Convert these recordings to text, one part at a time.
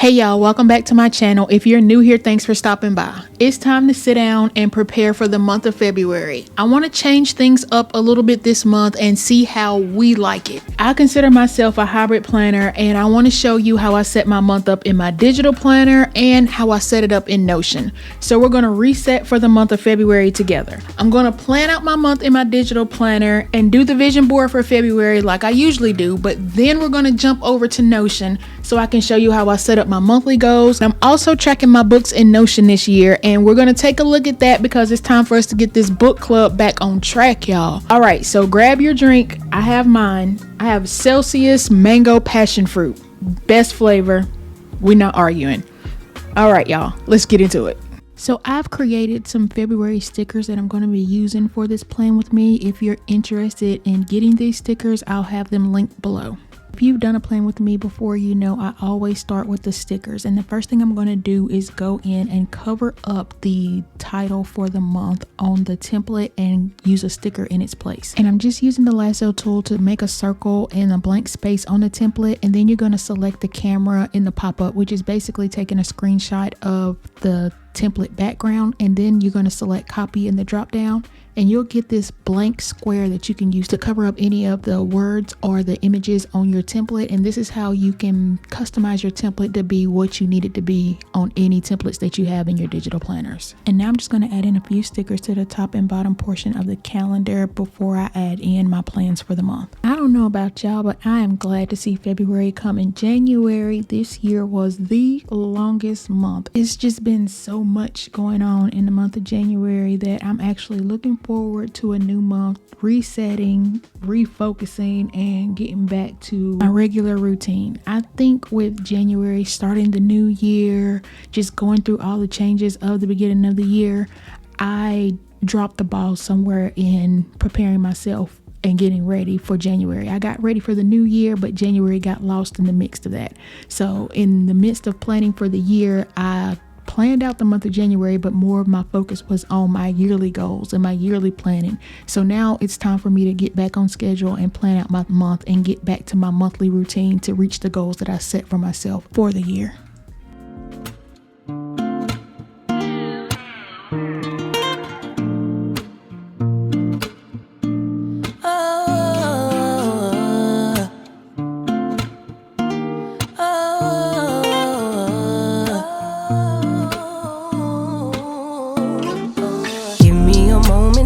Hey y'all, welcome back to my channel. If you're new here, thanks for stopping by. It's time to sit down and prepare for the month of February. I want to change things up a little bit this month and see how we like it. I consider myself a hybrid planner and I want to show you how I set my month up in my digital planner and how I set it up in Notion. So we're going to reset for the month of February together. I'm going to plan out my month in my digital planner and do the vision board for February like I usually do, but then we're going to jump over to Notion so I can show you how I set up my monthly goals. I'm also tracking my books in Notion this year, and we're going to take a look at that because it's time for us to get this book club back on track, y'all. All right, so grab your drink. I have mine. I have Celsius Mango Passion Fruit. Best flavor. We're not arguing. All right, y'all, let's get into it. So I've created some February stickers that I'm going to be using for this plan with me. If you're interested in getting these stickers, I'll have them linked below. If you've done a plan with me before, you know I always start with the stickers, and the first thing I'm going to do is go in and cover up the title for the month on the template and use a sticker in its place. And I'm just using the lasso tool to make a circle and a blank space on the template, and then you're going to select the camera in the pop-up, which is basically taking a screenshot of the template background, and then you're going to select copy in the drop down, and you'll get this blank square that you can use to cover up any of the words or the images on your template. And this is how you can customize your template to be what you need it to be on any templates that you have in your digital planners. And now I'm just going to add in a few stickers to the top and bottom portion of the calendar before I add in my plans for the month. I don't know about y'all, but I am glad to see February come. In January this year was the longest month. It's just been so much going on in the month of January that I'm actually looking forward to a new month, resetting, refocusing, and getting back to my regular routine. I think with January starting the new year, just going through all the changes of the beginning of the year, I dropped the ball somewhere in preparing myself and getting ready for January. I got ready for the new year, but January got lost in the mix of that. So in the midst of planning for the year, I planned out the month of January, but more of my focus was on my yearly goals and my yearly planning. So now it's time for me to get back on schedule and plan out my month and get back to my monthly routine to reach the goals that I set for myself for the year.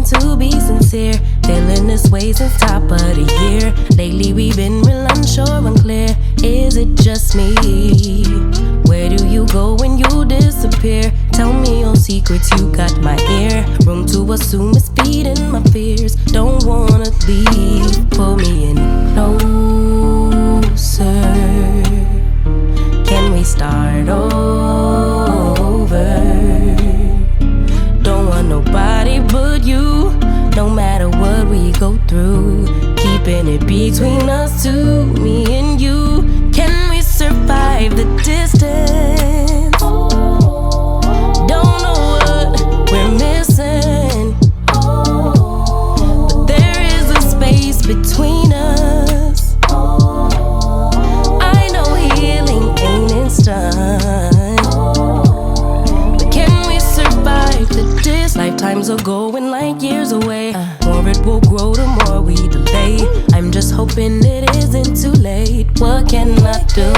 To be sincere, feeling this way since top of the year. Lately we've been real unsure, unclear. Is it just me? Where do you go when you disappear? Tell me your secrets, you got my ear. Room to assume it's feeding my fears. Don't wanna leave, pull me in closer. Can we start over? Don't want nobody but you, no matter what we go through. Keeping it between us two, me and you. Can we survive the distance? Don't know what we're missing, but there is a space between us. I know healing ain't instant, but can we survive the distance? Lifetimes are going like years away. More it will grow the more we delay. I'm just hoping it isn't too late. What can I do?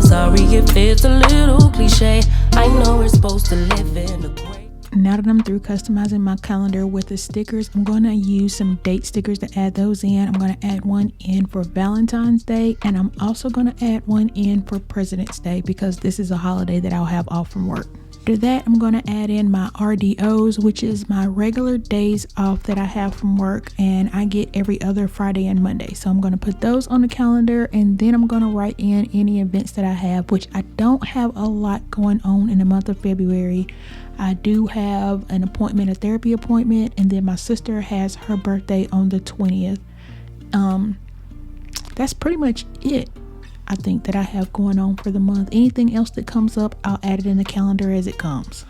Sorry if it's a little cliche. I know we're supposed to live in a great. Now that I'm through customizing my calendar with the stickers, I'm going to use some date stickers to add those in. I'm going to add one in for Valentine's Day, and I'm also going to add one in for President's Day because this is a holiday that I'll have off from work. After that, I'm going to add in my RDOs, which is my regular days off that I have from work, and I get every other Friday and Monday. So I'm going to put those on the calendar, and then I'm going to write in any events that I have, which I don't have a lot going on in the month of February. I do have an appointment, a therapy appointment, and then my sister has her birthday on the 20th. That's pretty much it, I think, that I have going on for the month. Anything else that comes up, I'll add it in the calendar as it comes.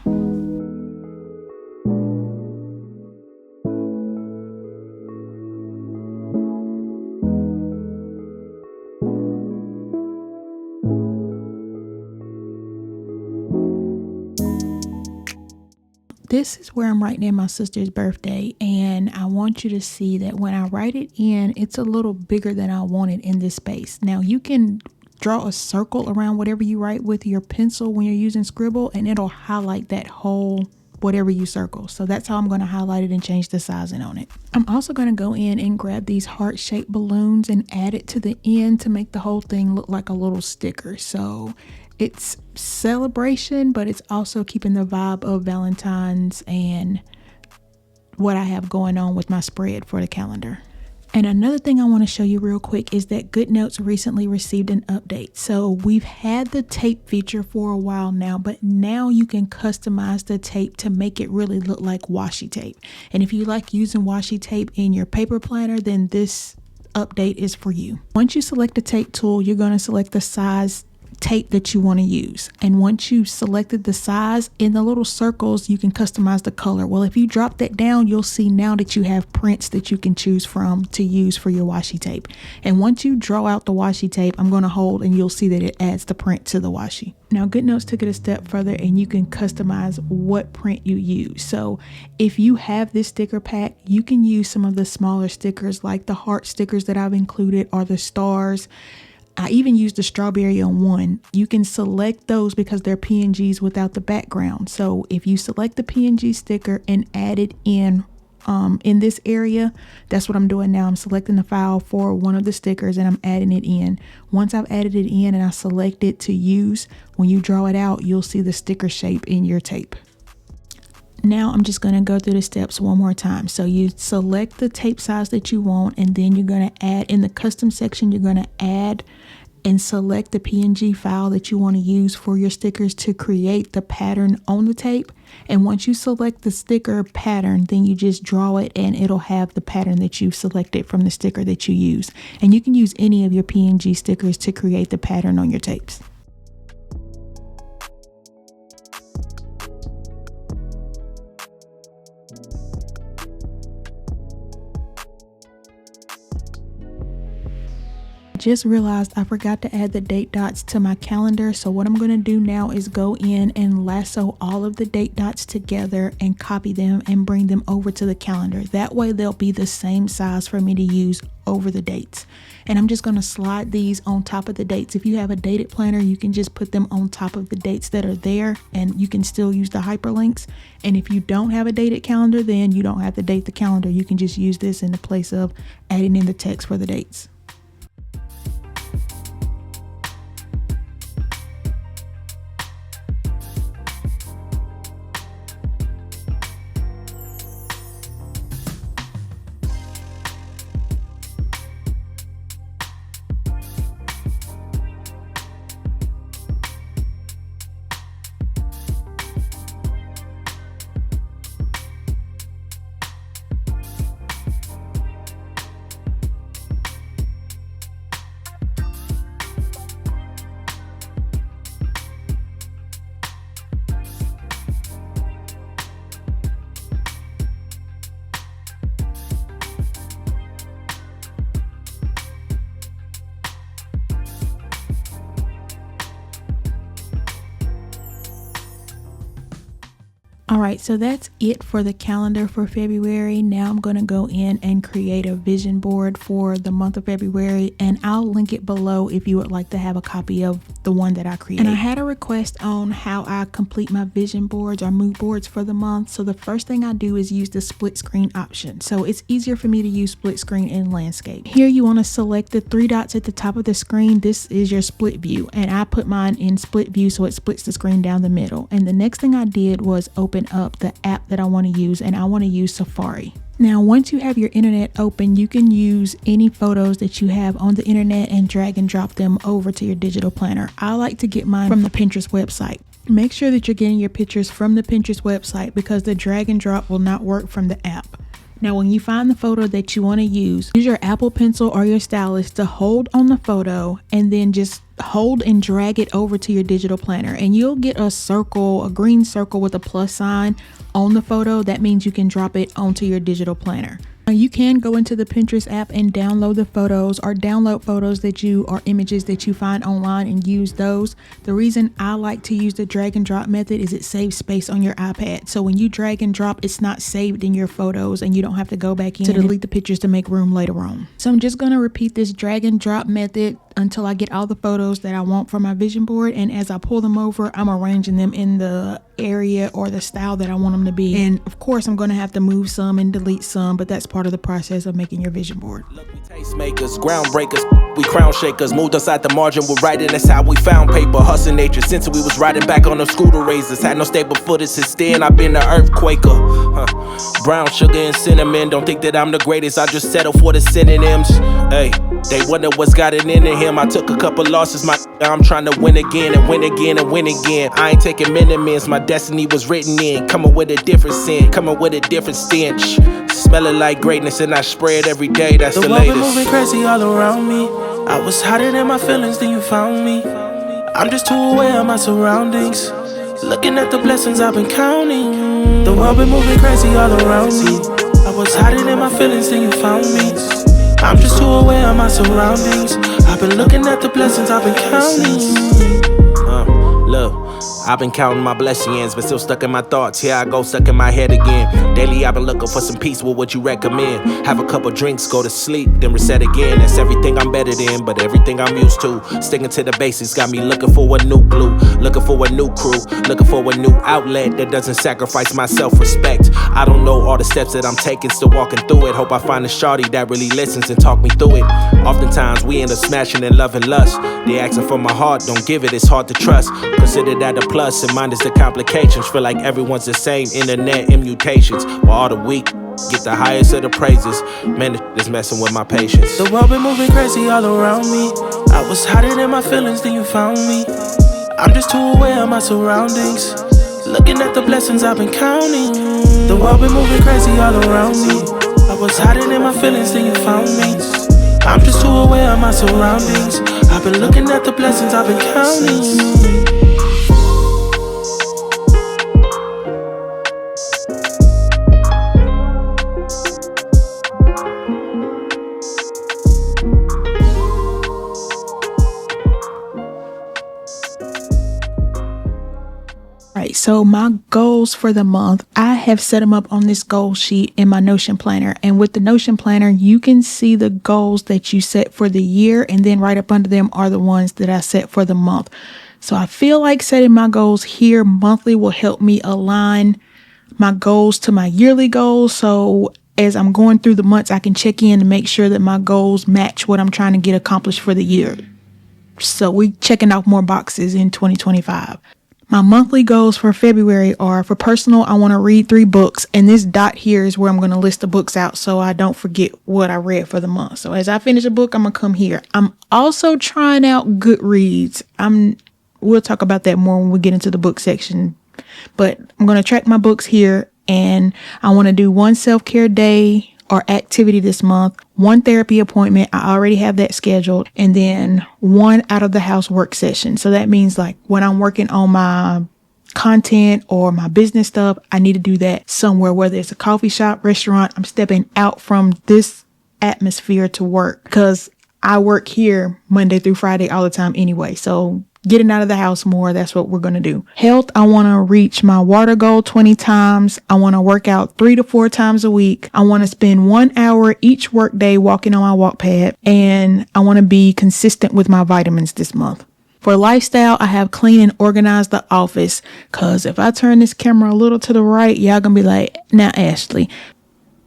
This is where I'm writing in my sister's birthday, and I want you to see that when I write it in, it's a little bigger than I wanted in this space. Now you can draw a circle around whatever you write with your pencil when you're using Scribble, and it'll highlight that whole whatever you circle. So that's how I'm going to highlight it and change the sizing on it. I'm also going to go in and grab these heart-shaped balloons and add it to the end to make the whole thing look like a little sticker. So it's celebration, but it's also keeping the vibe of Valentine's and what I have going on with my spread for the calendar. And another thing I want to show you real quick is that GoodNotes recently received an update. So we've had the tape feature for a while now, but now you can customize the tape to make it really look like washi tape. And if you like using washi tape in your paper planner, then this update is for you. Once you select the tape tool, you're going to select the size tape that you want to use, and once you've selected the size, in the little circles you can customize the color. Well, if you drop that down, you'll see now that you have prints that you can choose from to use for your washi tape. And once you draw out the washi tape, I'm going to hold and you'll see that it adds the print to the washi. Now GoodNotes took it a step further and you can customize what print you use. So if you have this sticker pack, you can use some of the smaller stickers like the heart stickers that I've included or the stars. I even used the strawberry on one. You can select those because they're PNGs without the background. So if you select the PNG sticker and add it in this area, that's what I'm doing now. I'm selecting the file for one of the stickers and I'm adding it in. Once I've added it in and I select it to use, when you draw it out, you'll see the sticker shape in your tape. Now I'm just going to go through the steps one more time. So you select the tape size that you want, and then you're going to add in the custom section, you're going to add and select the PNG file that you want to use for your stickers to create the pattern on the tape. And once you select the sticker pattern, then you just draw it and it'll have the pattern that you've selected from the sticker that you use. And you can use any of your PNG stickers to create the pattern on your tapes. Just realized I forgot to add the date dots to my calendar, so what I'm going to do now is go in and lasso all of the date dots together and copy them and bring them over to the calendar. That way they'll be the same size for me to use over the dates. And I'm just going to slide these on top of the dates. If you have a dated planner, you can just put them on top of the dates that are there and you can still use the hyperlinks. And if you don't have a dated calendar, then you don't have to date the calendar. You can just use this in the place of adding in the text for the dates. All right, so that's it for the calendar for February. Now I'm going to go in and create a vision board for the month of February, and I'll link it below if you would like to have a copy of the one that I created. And I had a request on how I complete my vision boards or mood boards for the month. So the first thing I do is use the split screen option. So it's easier for me to use split screen in landscape. Here you want to select the three dots at the top of the screen. This is your split view, and I put mine in split view so it splits the screen down the middle. And the next thing I did was open up the app that I want to use, and I want to use Safari. Now, once you have your internet open, you can use any photos that you have on the internet and drag and drop them over to your digital planner. I like to get mine from the Pinterest website. Make sure that you're getting your pictures from the Pinterest website because the drag and drop will not work from the app. Now, when you find the photo that you want to use your Apple Pencil or your stylus to hold on the photo and then just hold and drag it over to your digital planner, and you'll get a circle, a green circle with a plus sign on the photo. That means you can drop it onto your digital planner. Now you can go into the Pinterest app and download the photos or download photos that you or images that you find online and use those. The reason I like to use the drag and drop method is it saves space on your iPad. So when you drag and drop, it's not saved in your photos and you don't have to go back in to delete the pictures to make room later on. So I'm just going to repeat this drag and drop method until I get all the photos that I want for my vision board, and as I pull them over, I'm arranging them in the area or the style that I want them to be. And of course I'm going to have to move some and delete some, but that's part of the process of making your vision board. Look, we tastemakers, groundbreakers, we crown shakers, moved us out the margin, we're writing, that's how we found paper. Hustle nature since we was riding back on the scooter razors, had no stable footage since then, I've been the earthquaker. Brown sugar and cinnamon, don't think that I'm the greatest, I just settle for the synonyms. Hey, they wonder what's got it into him. I took a couple losses, I'm trying to win again and win again and win again. I ain't taking minimums, my destiny was written in. Coming with a different scent, coming with a different stench. Smelling like greatness and I spray it every day, that's the latest. The world been moving crazy all around me. I was hiding in my feelings, then you found me. I'm just too aware of my surroundings, looking at the blessings I've been counting. The world been moving crazy all around me. I was hiding in my feelings, then you found me. I'm just too aware of my surroundings. I've been looking at the blessings I've been counting. Look, I've been counting my blessings, but still stuck in my thoughts. Here I go, stuck in my head again. Daily I've been looking for some peace, what would you recommend? Have a couple drinks, go to sleep, then reset again. That's everything I'm better than, but everything I'm used to. Sticking to the basics, got me looking for a new glue, looking for a new crew, looking for a new outlet that doesn't sacrifice my self-respect. I don't know all the steps that I'm taking, still walking through it. Hope I find a shawty that really listens and talk me through it. Oftentimes we end up smashing and loving lust. They asking for my heart, don't give it, it's hard to trust. Consider that a plus, and minus the complications. Feel like everyone's the same, internet and mutations. While all the weak get the highest of the praises. Man, this messing with my patience. The world been moving crazy all around me. I was hiding in my feelings, then you found me. I'm just too aware of my surroundings, looking at the blessings I've been counting. The world been moving crazy all around me. I was hiding in my feelings, then you found me. I'm just too aware of my surroundings. I've been looking at the blessings I've been counting. So my goals for the month, I have set them up on this goal sheet in my Notion planner. And with the Notion planner, you can see the goals that you set for the year, and then right up under them are the ones that I set for the month. So I feel like setting my goals here monthly will help me align my goals to my yearly goals. So as I'm going through the months, I can check in to make sure that my goals match what I'm trying to get accomplished for the year. So we checking off more boxes in 2025. My monthly goals for February are, for personal, I want to read 3 books. And this dot here is where I'm going to list the books out so I don't forget what I read for the month. So as I finish a book, I'm going to come here. I'm also trying out GoodReads. We'll talk about that more when we get into the book section. But I'm going to track my books here, and I want to do 1 self-care day or activity this month, 1 therapy appointment. I already have that scheduled. And then 1 out of the house work session. So that means like when I'm working on my content or my business stuff, I need to do that somewhere, whether it's a coffee shop, restaurant. I'm stepping out from this atmosphere to work because I work here Monday through Friday all the time anyway. So getting out of the house more, that's what we're going to do. Health, I want to reach my water goal 20 times. I want to work out 3 to 4 times a week. I want to spend 1 hour each work day walking on my walk pad. And I want to be consistent with my vitamins this month. For lifestyle, I have clean and organized the office. Because if I turn this camera a little to the right, y'all going to be like, now Ashley,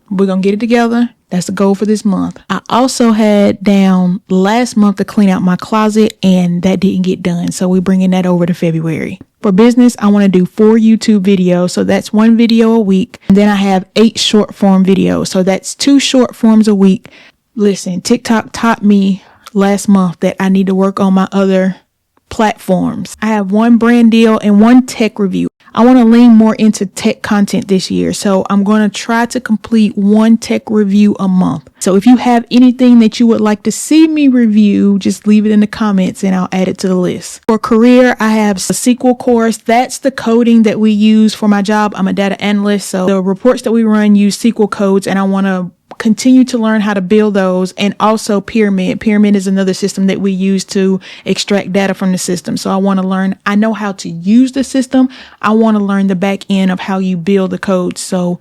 we're going to get it together. That's the goal for this month. I also had down last month to clean out my closet, and that didn't get done. So we're bringing that over to February. For business, I want to do 4 YouTube videos. So that's 1 video a week. And then I have 8 short form videos. So that's 2 short forms a week. Listen, TikTok taught me last month that I need to work on my other platforms. I have 1 brand deal and 1 tech review. I want to lean more into tech content this year. So I'm going to try to complete 1 tech review a month. So if you have anything that you would like to see me review, just leave it in the comments and I'll add it to the list. For career, I have a SQL course. That's the coding that we use for my job. I'm a data analyst. So the reports that we run use SQL codes, and I want to continue to learn how to build those. And also Pyramid. Pyramid is another system that we use to extract data from the system. So I know how to use the system. I want to learn the back end of how you build the code, so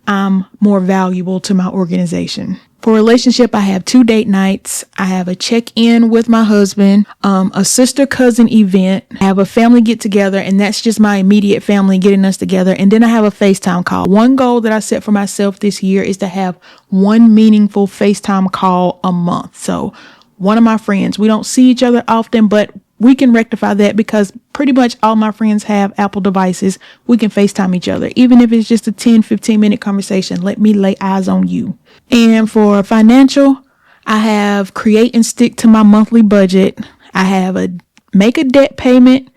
I'm more valuable to my organization. For relationship, I have 2 date nights. I have a check-in with my husband, a sister-cousin event. I have a family get-together, and that's just my immediate family getting us together. And then I have a FaceTime call. One goal that I set for myself this year is to have one meaningful FaceTime call a month. So one of my friends, we don't see each other often, but we can rectify that because pretty much all my friends have Apple devices. We can FaceTime each other. Even if it's just a 10-15 minute conversation, let me lay eyes on you. And for financial, I have create and stick to my monthly budget. I have make a debt payment.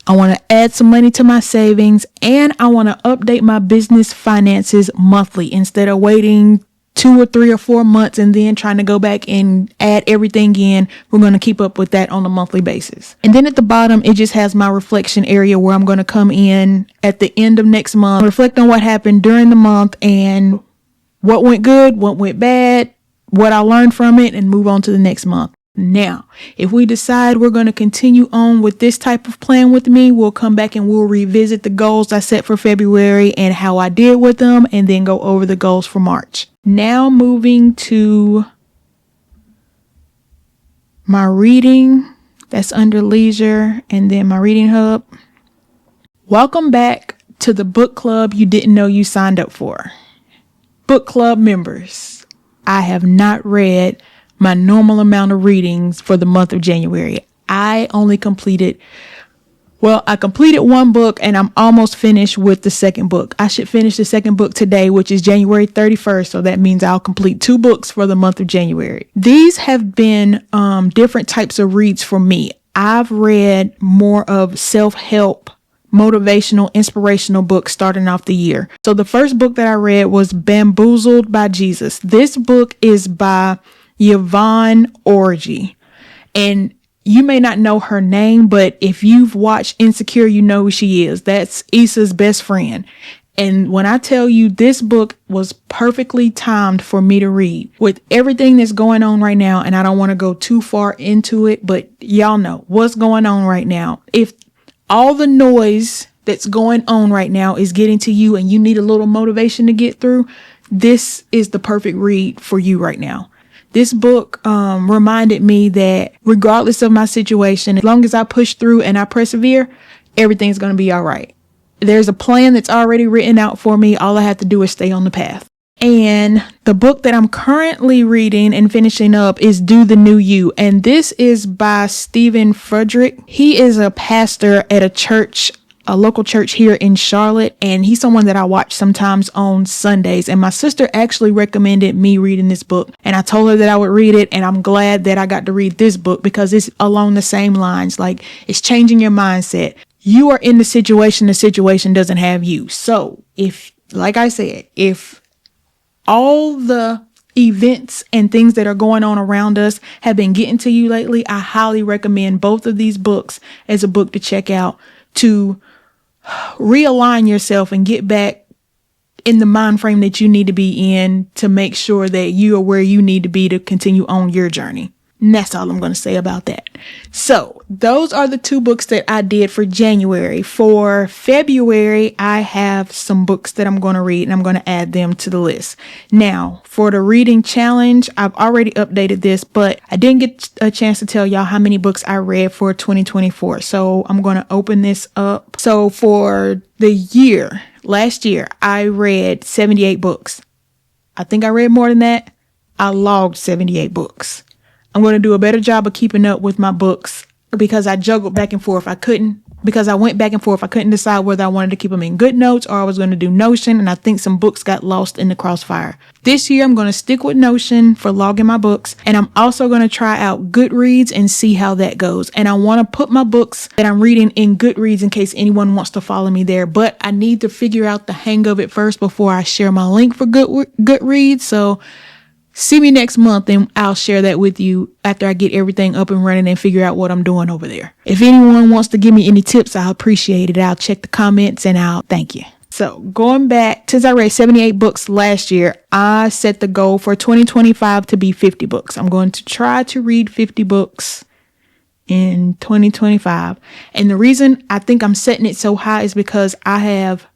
I want to add some money to my savings, and I want to update my business finances monthly instead of waiting 2 or 3 or 4 months and then trying to go back and add everything in. We're going to keep up with that on a monthly basis. And then at the bottom, it just has my reflection area where I'm going to come in at the end of next month, reflect on what happened during the month and what went good, what went bad, what I learned from it, and move on to the next month. Now, if we decide we're going to continue on with this type of plan with me, we'll come back and we'll revisit the goals I set for February and how I did with them, and then go over the goals for March. Now moving to my reading, that's under leisure, and then my reading hub. Welcome back to the book club you didn't know you signed up for. Book club members, I have not read my normal amount of readings for the month of January. I completed 1 book, and I'm almost finished with the second book. I should finish the second book today, which is January 31st. So that means I'll complete 2 books for the month of January. These have been different types of reads for me. I've read more of self-help, motivational, inspirational books starting off the year. So the first book that I read was Bamboozled by Jesus. This book is by Yvonne Orji, and you may not know her name, but if you've watched Insecure, you know who she is. That's Issa's best friend. And when I tell you, this book was perfectly timed for me to read with everything that's going on right now. And I don't want to go too far into it, but y'all know what's going on right now. If all the noise that's going on right now is getting to you and you need a little motivation to get through, this is the perfect read for you right now. This book reminded me that regardless of my situation, as long as I push through and I persevere, everything's going to be all right. There's a plan that's already written out for me. All I have to do is stay on the path. And the book that I'm currently reading and finishing up is Do the New You. And this is by Stephen Frederick. He is a pastor at a local church here in Charlotte, and he's someone that I watch sometimes on Sundays. And my sister actually recommended me reading this book, and I told her that I would read it, and I'm glad that I got to read this book because it's along the same lines. Like, it's changing your mindset. You are in the situation doesn't have you. So if all the events and things that are going on around us have been getting to you lately, I highly recommend both of these books as a book to check out to realign yourself and get back in the mind frame that you need to be in to make sure that you are where you need to be to continue on your journey. And that's all I'm going to say about that. So those are the 2 books that I did for January. For February, I have some books that I'm going to read, and I'm going to add them to the list. Now, for the reading challenge, I've already updated this, but I didn't get a chance to tell y'all how many books I read for 2024. So I'm going to open this up. So for the last year, I read 78 books. I think I read more than that. I logged 78 books. I'm going to do a better job of keeping up with my books because I juggled back and forth. I couldn't decide whether I wanted to keep them in GoodNotes or I was going to do Notion. And I think some books got lost in the crossfire. This year, I'm going to stick with Notion for logging my books. And I'm also going to try out Goodreads and see how that goes. And I want to put my books that I'm reading in Goodreads in case anyone wants to follow me there. But I need to figure out the hang of it first before I share my link for Goodreads. So see me next month and I'll share that with you after I get everything up and running and figure out what I'm doing over there. If anyone wants to give me any tips, I'll appreciate it. I'll check the comments and I'll thank you. So going back, since I read 78 books last year, I set the goal for 2025 to be 50 books. I'm going to try to read 50 books in 2025. And the reason I think I'm setting it so high is because I have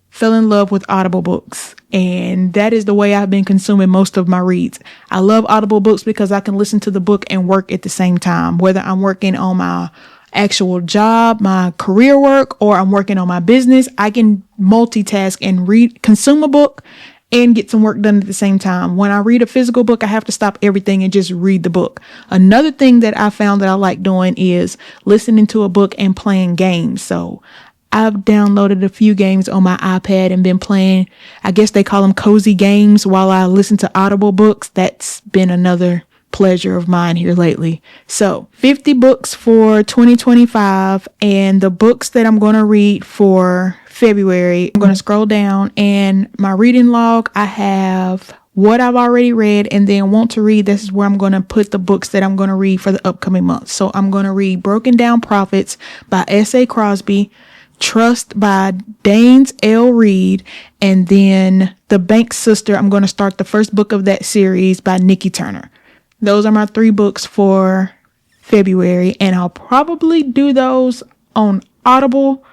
fell in love with Audible books. And that is the way I've been consuming most of my reads. I love Audible books because I can listen to the book and work at the same time, whether I'm working on my actual job, my career work, or I'm working on my business. I can multitask and consume a book and get some work done at the same time. When I read a physical book, I have to stop everything and just read the book. Another thing that I found that I like doing is listening to a book and playing games. So I've downloaded a few games on my iPad and been playing, I guess they call them cozy games, while I listen to Audible books. That's been another pleasure of mine here lately. So 50 books for 2025, and the books that I'm going to read for February, I'm going to scroll down, and my reading log, I have what I've already read and then want to read. This is where I'm going to put the books that I'm going to read for the upcoming month. So I'm going to read Broken Down Profits by S.A. Crosby, Trust by Danes L. Reed, and then The Bank Sister. I'm going to start the first book of that series by Nikki Turner. Those are my 3 books for February, and I'll probably do those on Audible.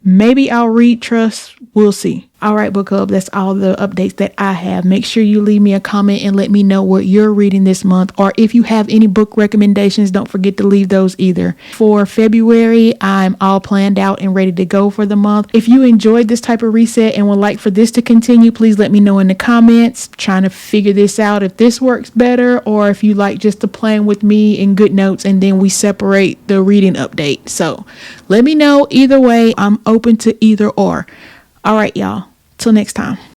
Maybe I'll read Trust. We'll see. All right, book club, that's all the updates that I have. Make sure you leave me a comment and let me know what you're reading this month, or if you have any book recommendations, don't forget to leave those either. For February, I'm all planned out and ready to go for the month. If you enjoyed this type of reset and would like for this to continue, please let me know in the comments. Trying to figure this out, if this works better, or if you like just to plan with me in GoodNotes and then we separate the reading update. So let me know. Either way, I'm open to either or. All right, y'all. Till next time.